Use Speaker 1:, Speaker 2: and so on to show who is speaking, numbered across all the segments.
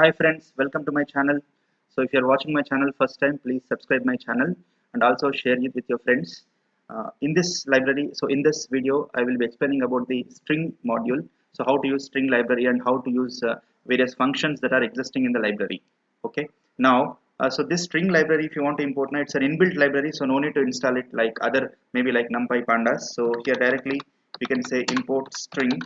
Speaker 1: Hi friends, welcome to my channel. So if you are watching my channel first time, please subscribe my channel and also share it with your friends. In this library, so in this video, I will be explaining about the string module. So how to use string library and how to use various functions that are existing in the library. Okay. Now, so this string library, if you want to import now, it's an inbuilt library, so no need to install it like other maybe like NumPy pandas. So here directly we can say import string.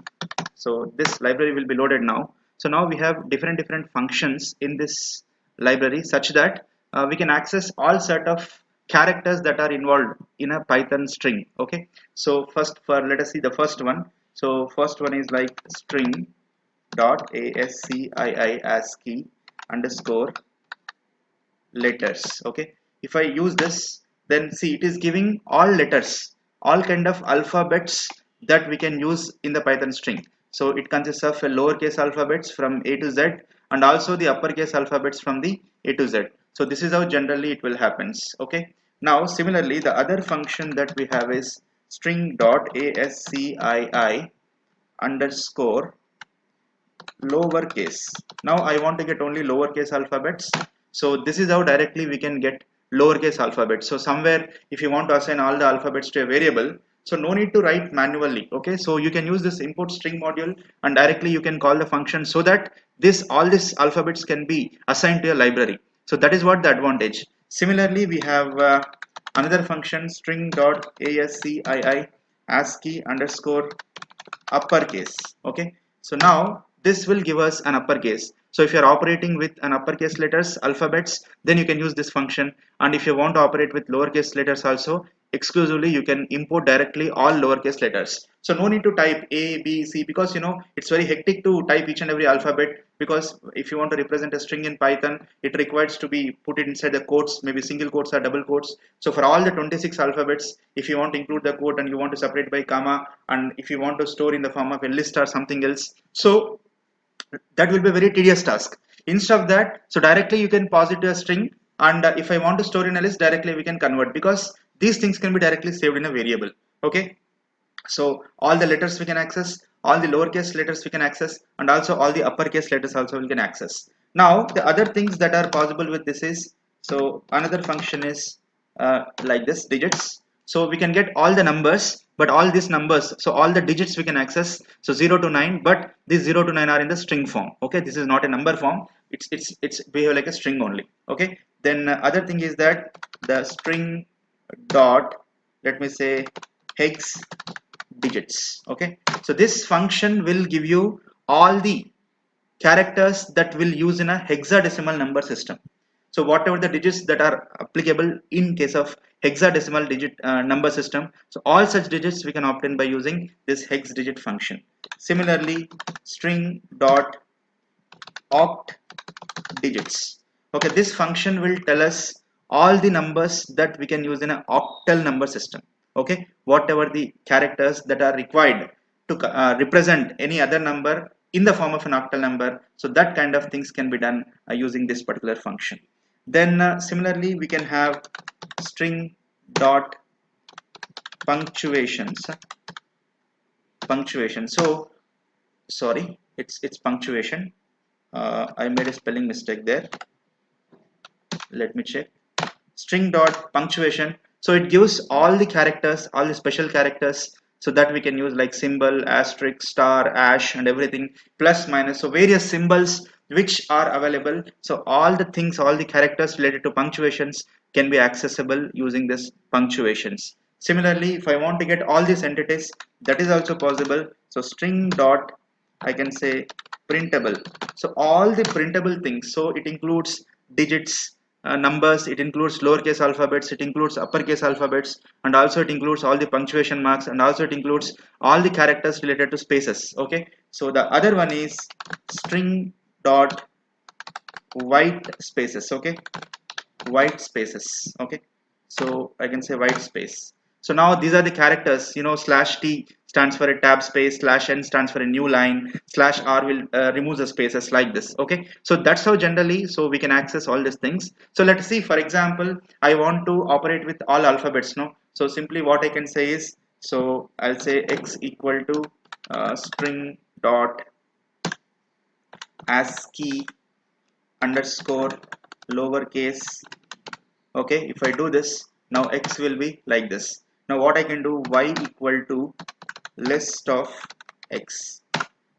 Speaker 1: So this library will be loaded now. So now we have different functions in this library such that we can access all set of characters that are involved in a Python string. Okay, so first for let us see the first one. So first one is like string dot ASCII ASCII underscore letters. Okay, if I use this, then see it is giving all letters, all kind of alphabets that we can use in the Python string. So it consists of a lowercase alphabets from A to Z and also the uppercase alphabets from the A to Z. So this is how generally it will happens. Okay, now similarly the other function that we have is string dot ASCII underscore lowercase. Now I want to get only lowercase alphabets. So this is how directly we can get lowercase alphabets. So somewhere if you want to assign all the alphabets to a variable, so no need to write manually. Okay, so you can use this import string module and directly you can call the function so that this all these alphabets can be assigned to a library. So that is what the advantage. Similarly, we have another function string dot ASCII ASCII underscore uppercase. Okay, so now this will give us an uppercase. So if you're operating with an uppercase letters alphabets, then you can use this function, and if you want to operate with lowercase letters also, exclusively you can import directly all lowercase letters. So no need to type A, B, C, because you know it's very hectic to type each and every alphabet, because if you want to represent a string in Python, it requires to be put it inside the quotes, maybe single quotes or double quotes. So for all the 26 alphabets, if you want to include the quote and you want to separate by comma, and if you want to store in the form of a list or something else, so that will be a very tedious task. Instead of that, so directly you can pass it to a string, and if I want to store in a list, directly we can convert, because these things can be directly saved in a variable. Okay, so all the letters we can access, all the lowercase letters we can access, and also all the uppercase letters also we can access. Now the other things that are possible with this is, so another function is like this digits. So we can get all the numbers, but all these numbers, so all the digits we can access, so 0 to 9, but these 0 to 9 are in the string form. Okay, this is not a number form, it's behave like a string only. Okay, then other thing is that the string dot, let me say, hex digits. Okay, so this function will give you all the characters that will use in a hexadecimal number system. So whatever the digits that are applicable in case of hexadecimal digit number system, so all such digits we can obtain by using this hex digit function. Similarly, string dot oct digits. Okay, this function will tell us all the numbers that we can use in an octal number system. Okay, whatever the characters that are required to represent any other number in the form of an octal number, so that kind of things can be done using this particular function. Then similarly we can have string dot punctuation. So sorry, it's punctuation. I made a spelling mistake there. Let me check. String dot punctuation, so it gives all the characters, all the special characters, so that we can use like symbol, asterisk, star, ash, and everything, plus minus, so various symbols which are available. So all the things, all the characters related to punctuations can be accessible using this punctuations. Similarly, if I want to get all these entities, that is also possible. So string dot, I can say, printable, so all the printable things, so it includes digits, numbers, it includes lowercase alphabets, it includes uppercase alphabets, and also it includes all the punctuation marks, and also it includes all the characters related to spaces. Okay, so the other one is string dot white spaces. Okay, white spaces. Okay, so I can say white space. So now these are the characters, you know, slash t stands for a tab space, slash n stands for a new line, slash r will remove the spaces like this. Okay, so that's how generally, so we can access all these things. So let's see, for example, I want to operate with all alphabets. No, so simply what I can say is, so I'll say x equal to string dot ASCII underscore lowercase. Okay, if I do this, now x will be like this. Now what I can do, y equal to list of x.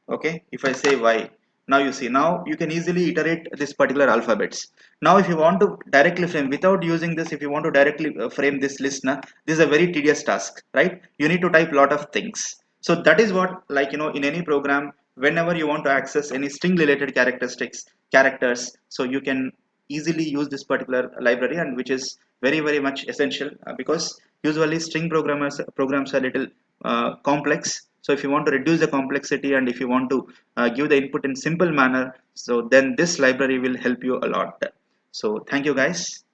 Speaker 1: Okay, if I say y, now you see, now you can easily iterate this particular alphabets. Now if you want to directly frame without using this, if you want to directly frame this listener, this is a very tedious task, right? You need to type lot of things. So that is what, like, you know, in any program, whenever you want to access any string related characters, so you can easily use this particular library, and which is very much essential, because usually string programs are little complex. So if you want to reduce the complexity, and if you want to give the input in simple manner, so then this library will help you a lot. So thank you guys.